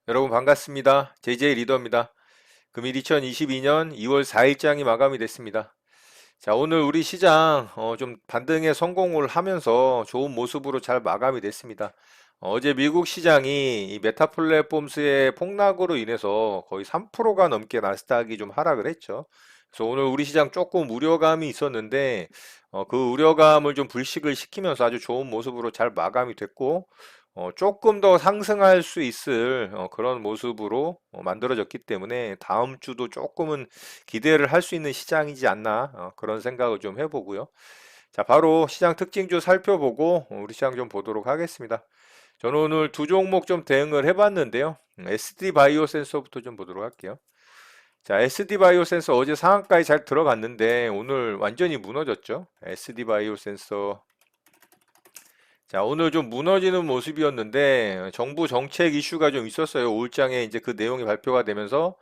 여러분 반갑습니다. JJ 리더입니다. 금일 2022년 2월 4일장이 마감이 됐습니다. 자, 오늘 우리 시장 좀 반등에 성공을 하면서 좋은 모습으로 잘 마감이 됐습니다. 어제 미국 시장이 이 메타 플랫폼스의 폭락으로 인해서 거의 3%가 넘게 나스닥이 좀 하락을 했죠. 그래서 오늘 우리 시장 조금 우려감이 있었는데 그 우려감을 좀 불식을 시키면서 아주 좋은 모습으로 잘 마감이 됐고 조금 더 상승할 수 있을 그런 모습으로 만들어졌기 때문에 다음 주도 조금은 기대를 할 수 있는 시장이지 않나 그런 생각을 좀 해보고요. 자, 바로 시장 특징주 살펴보고 우리 시장 좀 보도록 하겠습니다. 저는 오늘 두 종목 좀 대응을 해봤는데요. SD 바이오 센서부터 좀 보도록 할게요. 자, SD 바이오 센서 어제 상한가에 잘 들어갔는데 오늘 완전히 무너졌죠. SD 바이오 센서. 자, 오늘 좀 무너지는 모습이었는데 정부 정책 이슈가 좀 있었어요. 5일장에 이제 그 내용이 발표가 되면서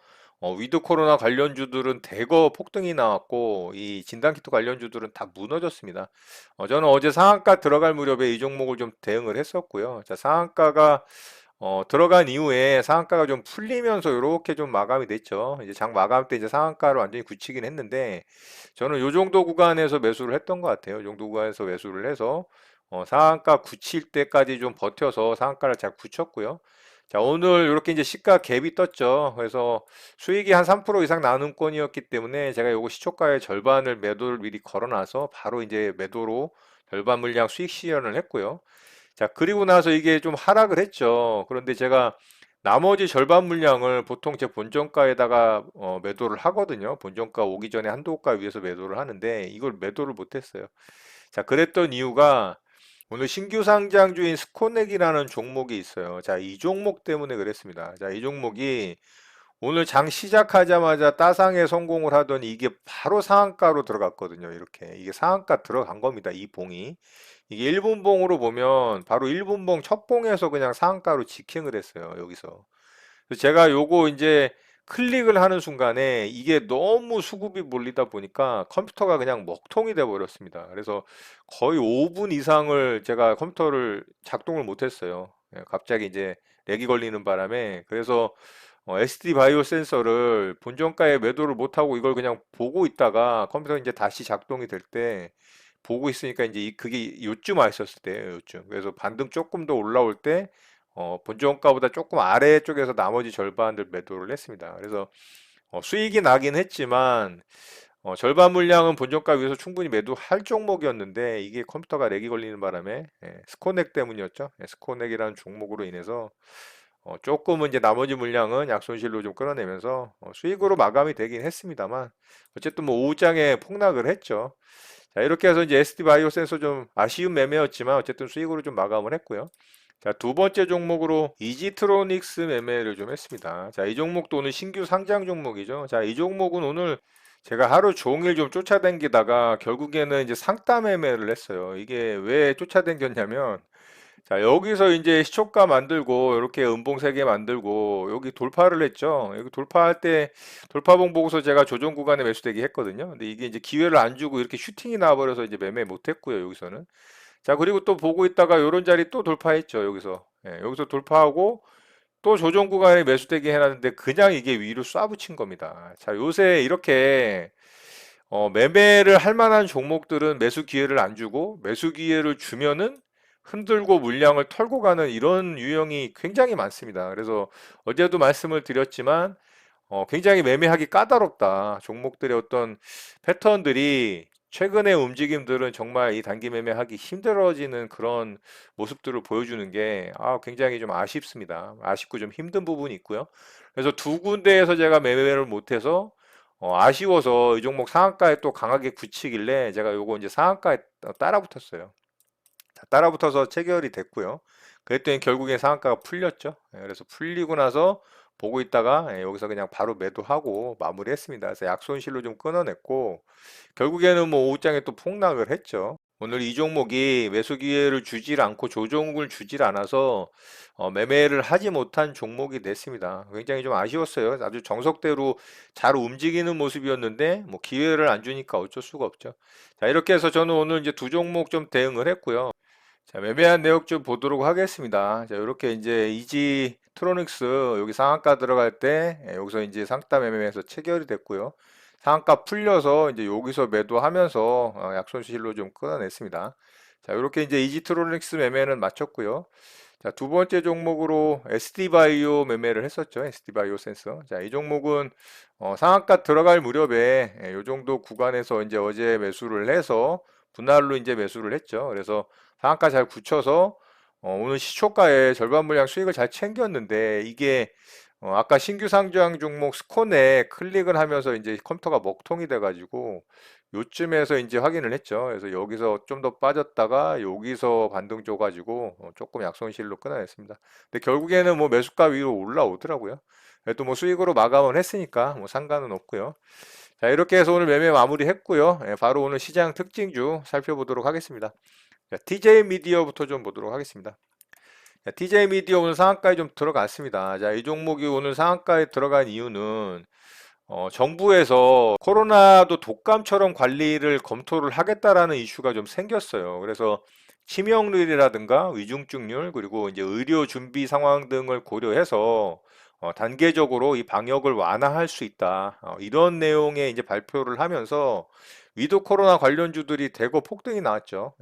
위드 코로나 관련주들은 대거 폭등이 나왔고 이 진단키트 관련주들은 다 무너졌습니다. 저는 어제 상한가 들어갈 무렵에 이 종목을 좀 대응을 했었고요. 자, 상한가가 들어간 이후에 상한가가 좀 풀리면서 이렇게 좀 마감이 됐죠. 이제 장 마감 때 이제 상한가를 완전히 굳히긴 했는데 저는 요 정도 구간에서 매수를 했던 것 같아요. 이 정도 구간에서 매수를 해서 상한가 굳힐 때까지 좀 버텨서 상한가를 잘 굳혔고요. 자, 오늘 이렇게 이제 시가 갭이 떴죠. 그래서 수익이 한 3% 이상 나는 권이었기 때문에 제가 요거 시초가의 절반을 매도를 미리 걸어놔서 바로 이제 매도로 절반 물량 수익 실현을 했고요. 자, 그리고 나서 이게 좀 하락을 했죠. 그런데 제가 나머지 절반 물량을 보통 제 본전가에다가 매도를 하거든요. 본전가 오기 전에 한도가 위에서 매도를 하는데 이걸 매도를 못했어요. 자, 그랬던 이유가 오늘 신규 상장주인 스코넥이라는 종목이 있어요. 자, 이 종목 때문에 그랬습니다. 자, 이 종목이 오늘 장 시작하자마자 따상에 성공을 하더니 이게 바로 상한가로 들어갔거든요. 이렇게. 이게 상한가 들어간 겁니다. 이 봉이. 이게 1분봉으로 보면 바로 1분봉 첫 봉에서 그냥 상한가로 직행을 했어요. 여기서. 그래서 제가 요거 이제 클릭을 하는 순간에 이게 너무 수급이 몰리다 보니까 컴퓨터가 그냥 먹통이 돼 버렸습니다. 그래서 거의 5분 이상을 제가 컴퓨터를 작동을 못 했어요. 예, 갑자기 이제 렉이 걸리는 바람에. 그래서 SD 바이오 센서를 본전가에 매도를 못하고 이걸 그냥 보고 있다가 컴퓨터 이제 다시 작동이 될 때 보고 있으니까 이제 그게 요쯤 와 있었을 때예요, 요쯤. 그래서 반등 조금 더 올라올 때 본전가보다 조금 아래쪽에서 나머지 절반을 매도를 했습니다. 그래서 수익이 나긴 했지만 절반 물량은 본전가 위에서 충분히 매도할 종목이었는데 이게 컴퓨터가 렉이 걸리는 바람에 스코넥 때문이었죠. 스코넥이라는 종목으로 인해서 조금은 이제 나머지 물량은 약손실로 좀 끌어내면서 수익으로 마감이 되긴 했습니다만 어쨌든 뭐 오후장에 폭락을 했죠. 자, 이렇게 해서 이제 SD 바이오 센서 좀 아쉬운 매매였지만 어쨌든 수익으로 좀 마감을 했고요. 자, 두 번째 종목으로 이지트로닉스 매매를 좀 했습니다. 자, 이 종목도 오늘 신규 상장 종목이죠. 자, 이 종목은 오늘 제가 하루 종일 좀 쫓아다니다가 결국에는 이제 상따 매매를 했어요. 이게 왜 쫓아다녔냐면 자, 여기서 이제 시초가 만들고, 이렇게 음봉 3개 만들고, 여기 돌파를 했죠. 여기 돌파할 때, 돌파봉 보고서 제가 조정 구간에 매수되기 했거든요. 근데 이게 이제 기회를 안 주고 이렇게 슈팅이 나와버려서 이제 매매 못 했고요, 여기서는. 자, 그리고 또 보고 있다가 요런 자리 또 돌파했죠, 여기서. 예, 여기서 돌파하고, 또 조정 구간에 매수되게 해놨는데, 그냥 이게 위로 쏴붙인 겁니다. 자, 요새 이렇게, 매매를 할 만한 종목들은 매수 기회를 안 주고 매수 기회를 주면은 흔들고 물량을 털고 가는 이런 유형이 굉장히 많습니다. 그래서 어제도 말씀을 드렸지만 굉장히 매매하기 까다롭다. 종목들의 어떤 패턴들이 최근의 움직임들은 정말 이 단기 매매하기 힘들어지는 그런 모습들을 보여주는 게 굉장히 좀 아쉽습니다. 아쉽고 좀 힘든 부분이 있고요. 그래서 두 군데에서 제가 매매를 못해서 아쉬워서 이 종목 상한가에 또 강하게 굳히길래 제가 요거 이제 상한가에 따라 붙었어요. 자, 따라 붙어서 체결이 됐고요. 그랬더니 결국에 상한가가 풀렸죠. 그래서 풀리고 나서 보고 있다가 여기서 그냥 바로 매도하고 마무리했습니다. 그래서 약손실로 좀 끊어냈고 결국에는 뭐 오후장에 또 폭락을 했죠. 오늘 이 종목이 매수 기회를 주질 않고 조정을 주질 않아서 매매를 하지 못한 종목이 됐습니다. 굉장히 좀 아쉬웠어요. 아주 정석대로 잘 움직이는 모습이었는데 뭐 기회를 안 주니까 어쩔 수가 없죠. 자, 이렇게 해서 저는 오늘 이제 두 종목 좀 대응을 했고요. 자, 매매한 내역 좀 보도록 하겠습니다. 자, 이렇게 이제 이지 트로닉스 여기 상한가 들어갈 때 여기서 이제 상따 매매에서 체결이 됐고요. 상한가 풀려서 이제 여기서 매도하면서 약손실로 좀 끊어냈습니다. 자, 이렇게 이제 이지트로닉스 매매는 마쳤고요. 자, 두 번째 종목으로 SD바이오 매매를 했었죠. SD바이오 센서. 자, 이 종목은 상한가 들어갈 무렵에 이 정도 구간에서 이제 어제 매수를 해서 분할로 이제 매수를 했죠. 그래서 상한가 잘 굳혀서 오늘 시초가에 절반 물량 수익을 잘 챙겼는데 이게 아까 신규 상장 종목 스콘에 클릭을 하면서 이제 컴퓨터가 먹통이 돼가지고 요쯤에서 이제 확인을 했죠. 그래서 여기서 좀 더 빠졌다가 여기서 반등 줘가지고 조금 약손실로 끊어냈습니다. 근데 결국에는 뭐 매수가 위로 올라오더라고요. 그래도 뭐 수익으로 마감을 했으니까 뭐 상관은 없고요. 자, 이렇게 해서 오늘 매매 마무리했고요. 바로 오늘 시장 특징주 살펴보도록 하겠습니다. 자, TJ 미디어부터 좀 보도록 하겠습니다. 자, TJ 미디어 오늘 상한가에 좀 들어갔습니다. 자, 이 종목이 오늘 상한가에 들어간 이유는 정부에서 코로나도 독감처럼 관리를 검토를 하겠다라는 이슈가 좀 생겼어요. 그래서 치명률이라든가 위중증률 그리고 이제 의료 준비 상황 등을 고려해서 단계적으로 이 방역을 완화할 수 있다. 이런 내용의 이제 발표를 하면서 위드 코로나 관련주들이 대거 폭등이 나왔죠.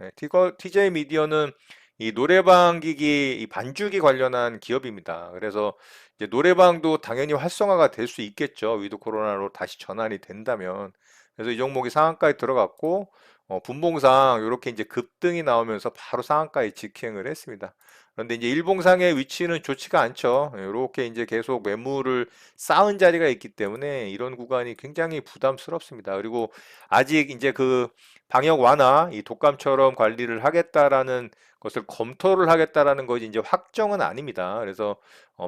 TJ 미디어는 이 노래방 기기, 이 반주기 관련한 기업입니다. 그래서 이제 노래방도 당연히 활성화가 될 수 있겠죠. 위드 코로나로 다시 전환이 된다면. 그래서 이 종목이 상한가에 들어갔고, 분봉상 이렇게 이제 급등이 나오면서 바로 상한가에 직행을 했습니다. 그런데 이제 일봉상의 위치는 좋지가 않죠. 이렇게 이제 계속 매물을 쌓은 자리가 있기 때문에 이런 구간이 굉장히 부담스럽습니다. 그리고 아직 이제 그 방역 완화, 이 독감처럼 관리를 하겠다라는 것을 검토를 하겠다라는 것이 이제 확정은 아닙니다. 그래서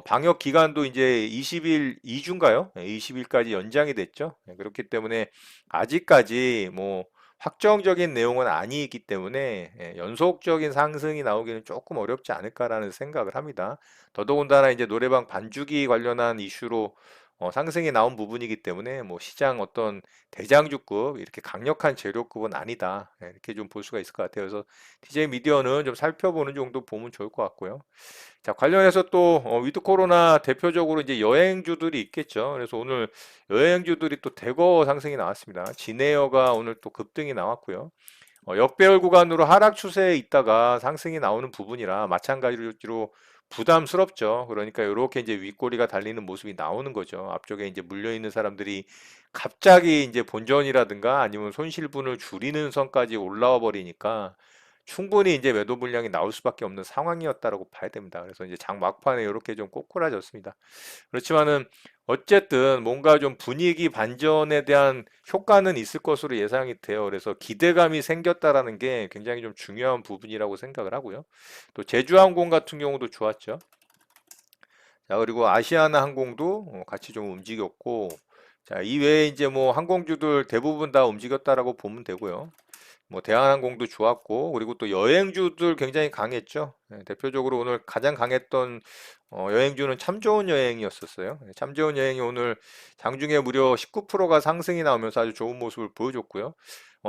방역 기간도 이제 20일, 2주인가요? 20일까지 연장이 됐죠. 그렇기 때문에 아직까지 뭐 확정적인 내용은 아니기 때문에 연속적인 상승이 나오기는 조금 어렵지 않을까라는 생각을 합니다. 더더군다나 이제 노래방 반주기 관련한 이슈로 상승이 나온 부분이기 때문에 뭐 시장 어떤 대장주급 이렇게 강력한 재료급은 아니다. 이렇게 좀 볼 수가 있을 것 같아요. 그래서 TJ 미디어는 좀 살펴보는 정도 보면 좋을 것 같고요. 자, 관련해서 또 위드 코로나 대표적으로 이제 여행주들이 있겠죠. 그래서 오늘 여행주들이 또 대거 상승이 나왔습니다. 진에어가 오늘 또 급등이 나왔고요. 역배열 구간으로 하락 추세에 있다가 상승이 나오는 부분이라 마찬가지로 부담스럽죠. 그러니까 이렇게 이제 윗꼬리가 달리는 모습이 나오는 거죠. 앞쪽에 이제 물려 있는 사람들이 갑자기 이제 본전이라든가 아니면 손실분을 줄이는 선까지 올라와 버리니까 충분히 이제 매도 물량이 나올 수밖에 없는 상황이었다라고 봐야 됩니다. 그래서 이제 장 막판에 이렇게 좀 꼬꾸라졌습니다. 그렇지만은 어쨌든 뭔가 좀 분위기 반전에 대한 효과는 있을 것으로 예상이 돼요. 그래서 기대감이 생겼다라는 게 굉장히 좀 중요한 부분이라고 생각을 하고요. 또 제주항공 같은 경우도 좋았죠. 자, 그리고 아시아나 항공도 같이 좀 움직였고, 자, 이외에 이제 뭐 항공주들 대부분 다 움직였다라고 보면 되고요. 뭐 대한항공도 좋았고 그리고 또 여행주들 굉장히 강했죠. 대표적으로 오늘 가장 강했던 여행주는 참 좋은 여행이었었어요. 참 좋은 여행이 오늘 장중에 무려 19%가 상승이 나오면서 아주 좋은 모습을 보여줬고요.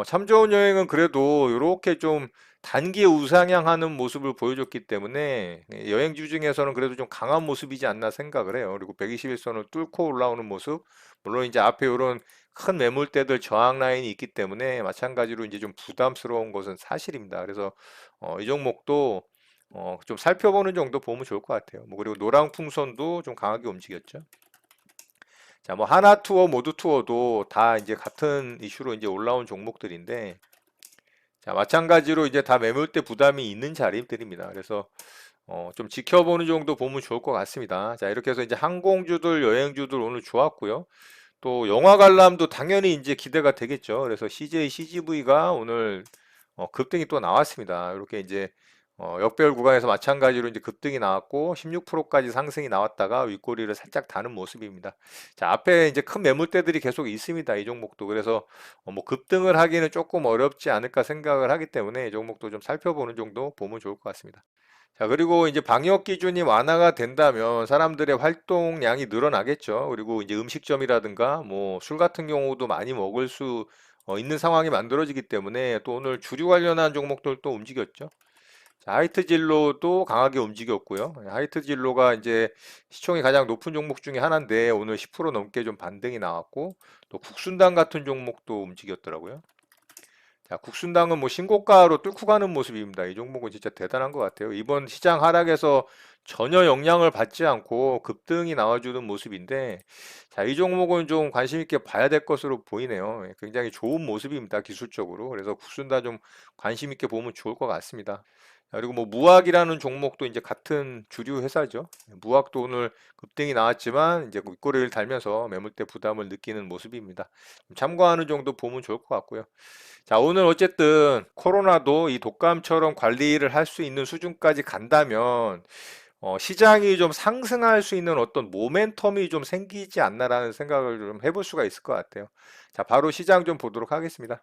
참 좋은 여행은 그래도 이렇게 좀 단기 우상향하는 모습을 보여줬기 때문에 여행주 중에서는 그래도 좀 강한 모습이지 않나 생각을 해요. 그리고 121선을 뚫고 올라오는 모습, 물론 이제 앞에 이런 큰 매물대들 저항 라인이 있기 때문에 마찬가지로 이제 좀 부담스러운 것은 사실입니다. 그래서 이 종목도 좀 살펴보는 정도 보면 좋을 것 같아요. 뭐 그리고 노랑풍선도 좀 강하게 움직였죠. 자, 뭐 하나투어, 모두투어도 다 이제 같은 이슈로 이제 올라온 종목들인데, 자, 마찬가지로 이제 다 매물대 부담이 있는 자리들입니다. 그래서 좀 지켜보는 정도 보면 좋을 것 같습니다. 자, 이렇게 해서 이제 항공주들, 여행주들 오늘 좋았고요. 또 영화 관람도 당연히 이제 기대가 되겠죠. 그래서 CJ, CGV가 오늘 급등이 또 나왔습니다. 이렇게 이제 역배열 구간에서 마찬가지로 이제 급등이 나왔고 16%까지 상승이 나왔다가 윗꼬리를 살짝 다는 모습입니다. 자, 앞에 이제 큰 매물대들이 계속 있습니다. 이 종목도. 그래서 뭐 급등을 하기는 조금 어렵지 않을까 생각을 하기 때문에 이 종목도 좀 살펴보는 정도 보면 좋을 것 같습니다. 자, 그리고 이제 방역 기준이 완화가 된다면 사람들의 활동량이 늘어나겠죠. 그리고 이제 음식점이라든가 뭐 술 같은 경우도 많이 먹을 수 있는 상황이 만들어지기 때문에 또 오늘 주류 관련한 종목들도 움직였죠. 자, 하이트 진로도 강하게 움직였고요. 하이트 진로가 이제 시총이 가장 높은 종목 중에 하나인데 오늘 10% 넘게 좀 반등이 나왔고 또 국순당 같은 종목도 움직였더라고요. 자, 국순당은 뭐 신고가로 뚫고 가는 모습입니다. 이 종목은 진짜 대단한 것 같아요. 이번 시장 하락에서 전혀 영향을 받지 않고 급등이 나와주는 모습인데, 자, 이 종목은 좀 관심 있게 봐야 될 것으로 보이네요. 예, 굉장히 좋은 모습입니다. 기술적으로. 그래서 국순당 좀 관심 있게 보면 좋을 것 같습니다. 자, 그리고 뭐 무학이라는 종목도 이제 같은 주류 회사죠. 무학도 오늘 급등이 나왔지만 이제 윗꼬리를 달면서 매물대 부담을 느끼는 모습입니다. 참고하는 정도 보면 좋을 것 같고요. 자, 오늘 어쨌든 코로나도 이 독감처럼 관리를 할 수 있는 수준까지 간다면 시장이 좀 상승할 수 있는 어떤 모멘텀이 좀 생기지 않나라는 생각을 좀 해볼 수가 있을 것 같아요. 자, 바로 시장 좀 보도록 하겠습니다.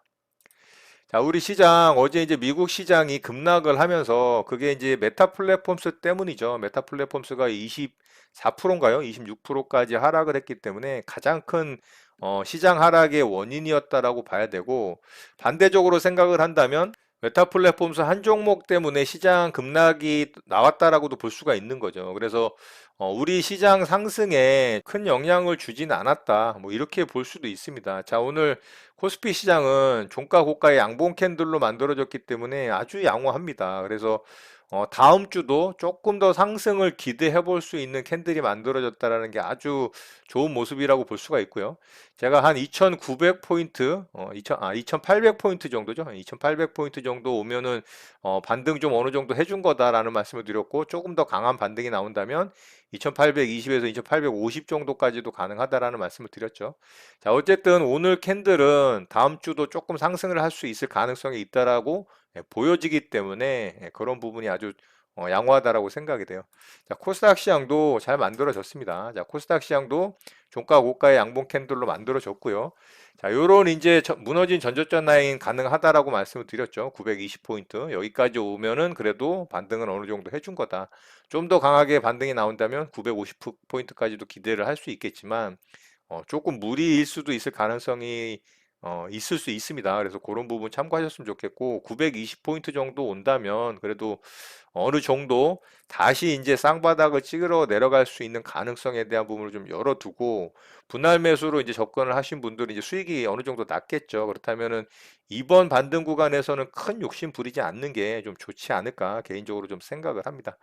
자, 우리 시장 어제 이제 미국 시장이 급락을 하면서 그게 이제 메타 플랫폼스 때문이죠. 메타 플랫폼스가 24%인가요? 26%까지 하락을 했기 때문에 가장 큰 시장 하락의 원인이었다라고 봐야 되고 반대적으로 생각을 한다면 메타 플랫폼스 한 종목 때문에 시장 급락이 나왔다라고도 볼 수가 있는 거죠. 그래서 우리 시장 상승에 큰 영향을 주지는 않았다. 뭐 이렇게 볼 수도 있습니다. 자, 오늘 코스피 시장은 종가 고가의 양봉 캔들로 만들어졌기 때문에 아주 양호합니다. 그래서 다음 주도 조금 더 상승을 기대해 볼 수 있는 캔들이 만들어졌다라는 게 아주 좋은 모습이라고 볼 수가 있고요. 제가 한 2,900포인트, 2,800포인트 정도죠. 2,800포인트 정도 오면은 반등 좀 어느 정도 해준 거다라는 말씀을 드렸고 조금 더 강한 반등이 나온다면 2,820에서 2,850 정도까지도 가능하다라는 말씀을 드렸죠. 자, 어쨌든 오늘 캔들은 다음 주도 조금 상승을 할 수 있을 가능성이 있다라고 보여지기 때문에 그런 부분이 아주 양호하다라고 생각이 돼요. 자, 코스닥 시장도 잘 만들어졌습니다. 자, 코스닥 시장도 종가 고가의 양봉 캔들로 만들어졌고요. 자, 요런 이제 무너진 전저점 라인 가능하다라고 말씀을 드렸죠. 920포인트. 여기까지 오면은 그래도 반등은 어느 정도 해준 거다. 좀 더 강하게 반등이 나온다면 950포인트까지도 기대를 할 수 있겠지만 조금 무리일 수도 있을 가능성이 있을 수 있습니다. 그래서 그런 부분 참고하셨으면 좋겠고 920포인트 정도 온다면 그래도 어느 정도 다시 이제 쌍바닥을 찍으러 내려갈 수 있는 가능성에 대한 부분을 좀 열어두고 분할 매수로 이제 접근을 하신 분들은 이제 수익이 어느 정도 났겠죠. 그렇다면은 이번 반등 구간에서는 큰 욕심 부리지 않는 게 좀 좋지 않을까 개인적으로 좀 생각을 합니다.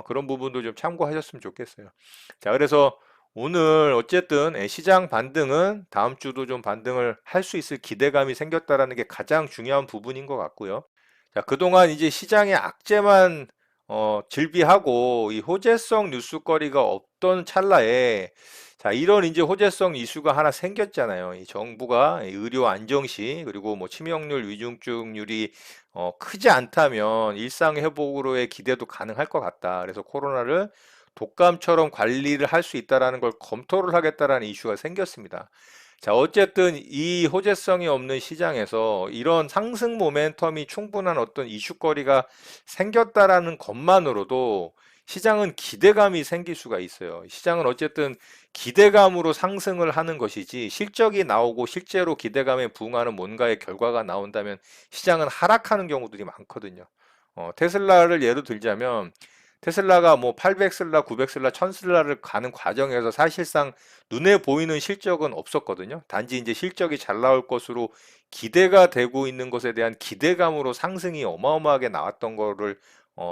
그런 부분도 좀 참고하셨으면 좋겠어요. 자, 그래서 오늘 어쨌든 시장 반등은 다음 주도 좀 반등을 할 수 있을 기대감이 생겼다라는 게 가장 중요한 부분인 것 같고요. 자, 그동안 이제 시장의 악재만 즐비하고 이 호재성 뉴스거리가 없던 찰나에 자, 이런 이제 호재성 이슈가 하나 생겼잖아요. 이 정부가 이 의료 안정시 그리고 뭐 치명률, 위중증률이 크지 않다면 일상 회복으로의 기대도 가능할 것 같다. 그래서 코로나를 독감처럼 관리를 할 수 있다라는 걸 검토를 하겠다라는 이슈가 생겼습니다. 자, 어쨌든 이 호재성이 없는 시장에서 이런 상승 모멘텀이 충분한 어떤 이슈거리가 생겼다라는 것만으로도 시장은 기대감이 생길 수가 있어요. 시장은 어쨌든 기대감으로 상승을 하는 것이지 실적이 나오고 실제로 기대감에 부응하는 뭔가의 결과가 나온다면 시장은 하락하는 경우들이 많거든요. 테슬라를 예로 들자면 테슬라가 뭐 800슬라, 900슬라, 1000슬라를 가는 과정에서 사실상 눈에 보이는 실적은 없었거든요. 단지 이제 실적이 잘 나올 것으로 기대가 되고 있는 것에 대한 기대감으로 상승이 어마어마하게 나왔던 거를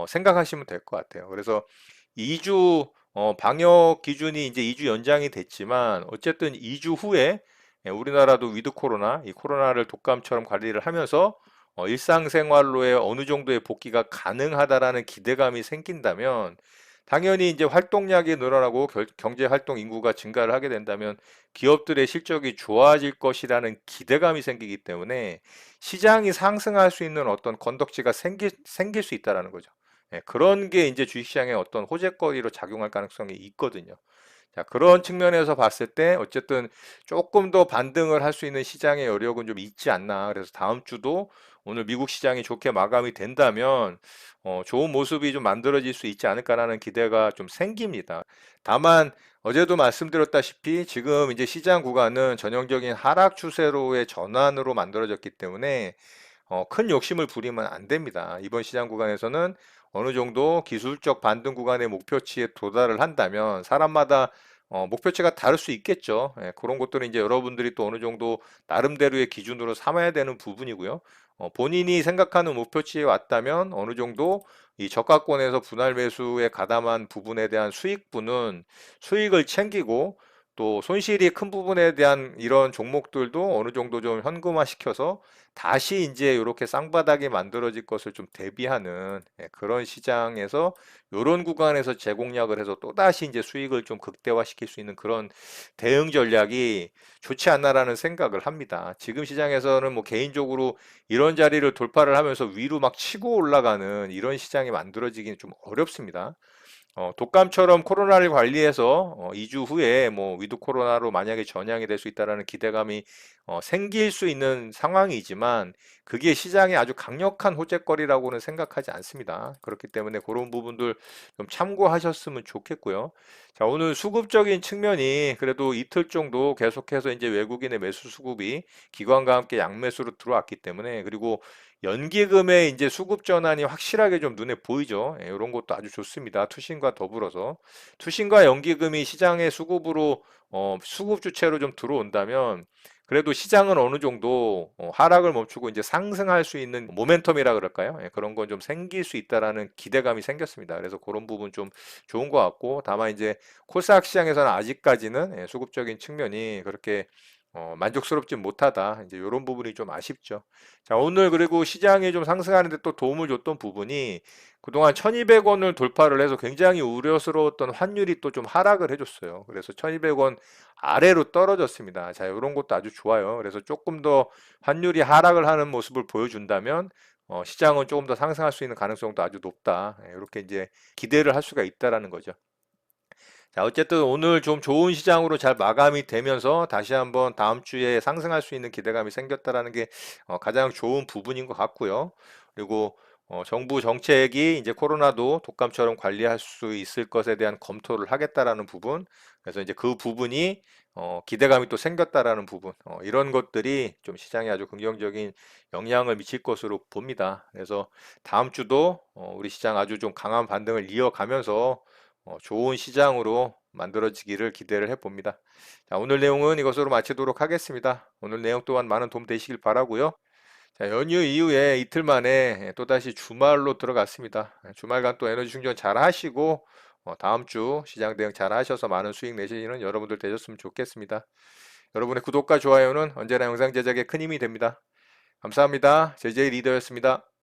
생각하시면 될 것 같아요. 그래서 2주 방역 기준이 이제 2주 연장이 됐지만 어쨌든 2주 후에 우리나라도 위드 코로나, 이 코로나를 독감처럼 관리를 하면서 일상생활로의 어느 정도의 복귀가 가능하다라는 기대감이 생긴다면 당연히 이제 활동량이 늘어나고 경제 활동 인구가 증가를 하게 된다면 기업들의 실적이 좋아질 것이라는 기대감이 생기기 때문에 시장이 상승할 수 있는 어떤 건덕지가 생길 수 있다라는 거죠. 그런 게 이제 주식시장의 어떤 호재거리로 작용할 가능성이 있거든요. 자, 그런 측면에서 봤을 때 어쨌든 조금 더 반등을 할 수 있는 시장의 여력은 좀 있지 않나. 그래서 다음 주도 오늘 미국 시장이 좋게 마감이 된다면 좋은 모습이 좀 만들어질 수 있지 않을까라는 기대가 좀 생깁니다. 다만 어제도 말씀드렸다시피 지금 이제 시장 구간은 전형적인 하락 추세로의 전환으로 만들어졌기 때문에 큰 욕심을 부리면 안 됩니다. 이번 시장 구간에서는 어느 정도 기술적 반등 구간의 목표치에 도달을 한다면 사람마다 목표치가 다를 수 있겠죠. 예, 그런 것들은 이제 여러분들이 또 어느 정도 나름대로의 기준으로 삼아야 되는 부분이고요. 본인이 생각하는 목표치에 왔다면 어느 정도 이 저가권에서 분할 매수에 가담한 부분에 대한 수익분은 수익을 챙기고 또 손실이 큰 부분에 대한 이런 종목들도 어느 정도 좀 현금화 시켜서 다시 이제 이렇게 쌍바닥이 만들어질 것을 좀 대비하는 그런 시장에서 이런 구간에서 재공략을 해서 또다시 이제 수익을 좀 극대화시킬 수 있는 그런 대응 전략이 좋지 않나라는 생각을 합니다. 지금 시장에서는 뭐 개인적으로 이런 자리를 돌파를 하면서 위로 막 치고 올라가는 이런 시장이 만들어지기는 좀 어렵습니다. 독감처럼 코로나를 관리해서 2주 후에 뭐 위드 코로나로 만약에 전향이 될 수 있다라는 기대감이 생길 수 있는 상황이지만 그게 시장에 아주 강력한 호재거리라고는 생각하지 않습니다. 그렇기 때문에 그런 부분들 좀 참고하셨으면 좋겠고요. 자, 오늘 수급적인 측면이 그래도 이틀 정도 계속해서 이제 외국인의 매수 수급이 기관과 함께 양매수로 들어왔기 때문에 그리고 연기금의 이제 수급 전환이 확실하게 좀 눈에 보이죠. 예, 이런 것도 아주 좋습니다. 투신과 더불어서 투신과 연기금이 시장의 수급으로 수급 주체로 좀 들어온다면 그래도 시장은 어느 정도 하락을 멈추고 이제 상승할 수 있는 모멘텀이라 그럴까요? 예, 그런 건 좀 생길 수 있다라는 기대감이 생겼습니다. 그래서 그런 부분 좀 좋은 것 같고 다만 이제 코스닥 시장에서는 아직까지는 수급적인 측면이 그렇게 만족스럽지 못하다. 이제 이런 부분이 좀 아쉽죠. 자, 오늘 그리고 시장이 좀 상승하는데 또 도움을 줬던 부분이 그동안 1200원을 돌파를 해서 굉장히 우려스러웠던 환율이 또 좀 하락을 해줬어요. 그래서 1200원 아래로 떨어졌습니다. 자, 이런 것도 아주 좋아요. 그래서 조금 더 환율이 하락을 하는 모습을 보여준다면 시장은 조금 더 상승할 수 있는 가능성도 아주 높다. 예, 이렇게 이제 기대를 할 수가 있다라는 거죠. 자, 어쨌든 오늘 좀 좋은 시장으로 잘 마감이 되면서 다시 한번 다음 주에 상승할 수 있는 기대감이 생겼다라는 게 가장 좋은 부분인 것 같고요. 그리고 정부 정책이 이제 코로나도 독감처럼 관리할 수 있을 것에 대한 검토를 하겠다라는 부분, 그래서 이제 그 부분이 기대감이 또 생겼다라는 부분, 이런 것들이 좀 시장에 아주 긍정적인 영향을 미칠 것으로 봅니다. 그래서 다음 주도 우리 시장 아주 좀 강한 반등을 이어가면서 좋은 시장으로 만들어지기를 기대를 해봅니다. 자, 오늘 내용은 이것으로 마치도록 하겠습니다. 오늘 내용 또한 많은 도움 되시길 바라고요. 자, 연휴 이후에 이틀 만에 또다시 주말로 들어갔습니다. 주말간 또 에너지 충전 잘 하시고 다음 주 시장 대응 잘 하셔서 많은 수익 내시는 여러분들 되셨으면 좋겠습니다. 여러분의 구독과 좋아요는 언제나 영상 제작에 큰 힘이 됩니다. 감사합니다. 제제이 리더였습니다.